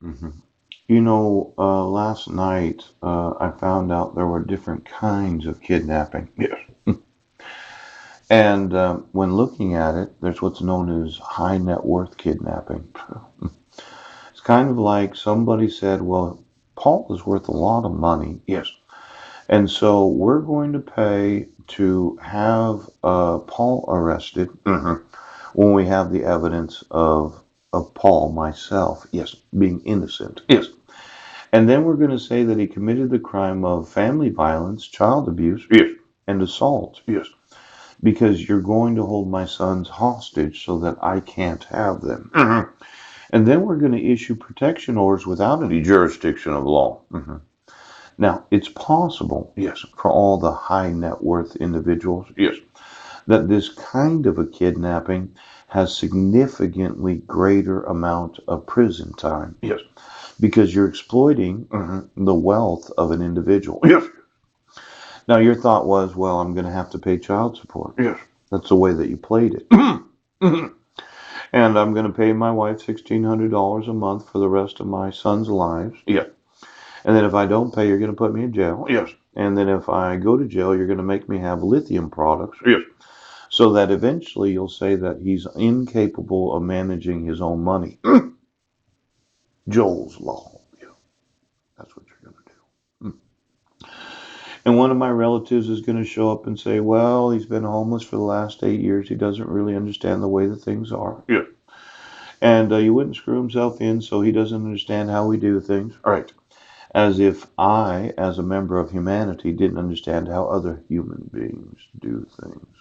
hmm last night I found out there were different kinds of kidnapping. Yes. And when looking at it, there's what's known as high net worth kidnapping. It's kind of like somebody said, well, Paul is worth a lot of money. Yes. And so we're going to pay to have Paul arrested when we have the evidence of Paul, myself, yes, being innocent. Yes. And then we're going to say that he committed the crime of family violence, child abuse, yes, and assault, yes, because you're going to hold my sons hostage so that I can't have them. And then we're going to issue protection orders without any jurisdiction of law. Now, it's possible, yes, for all the high net worth individuals, yes, that this kind of a kidnapping has significantly greater amount of prison time. Yes, because you're exploiting the wealth of an individual. Yes. Now, your thought was, well, I'm going to have to pay child support. Yes. That's the way that you played it. And I'm going to pay my wife $1,600 a month for the rest of my son's lives. Yeah. And then if I don't pay, you're going to put me in jail. Yes. And then if I go to jail, you're going to make me have lithium products. Yes. So that eventually you'll say that he's incapable of managing his own money. Joel's Law. Yeah. That's what you're going to do. And one of my relatives is going to show up and say, well, he's been homeless for the last 8 years. He doesn't really understand the way that things are. Yeah. And he wouldn't screw himself in, so he doesn't understand how we do things. All right. As if I, as a member of humanity, didn't understand how other human beings do things.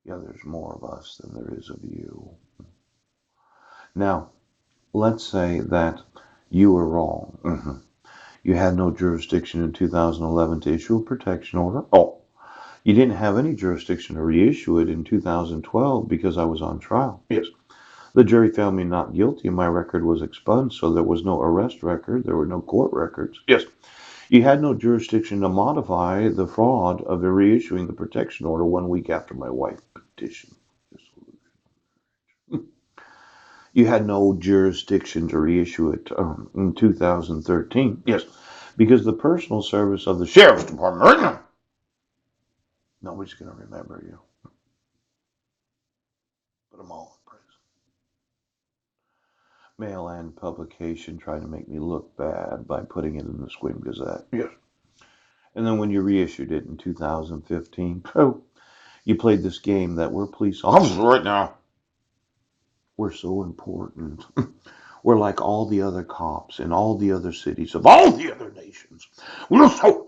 Yeah, there's more of us than there is of you. Now, let's say that you were wrong. You had no jurisdiction in 2011 to issue a protection order. Oh, you didn't have any jurisdiction to reissue it in 2012 because I was on trial. Yes. The jury found me not guilty and my record was expunged, so there was no arrest record, there were no court records. Yes. You had no jurisdiction to modify the fraud of reissuing the protection order 1 week after my wife petitioned. You had no jurisdiction to reissue it in 2013. Yes. Because the personal service of the sheriff's department, right, nobody's going to remember you. Put them all in prison. Mail and publication trying to make me look bad by putting it in the Squim Gazette. Yes. And then when you reissued it in 2015, oh, you played this game that we're police officers right now. We're so important. We're like all the other cops in all the other cities of all the other nations. We're so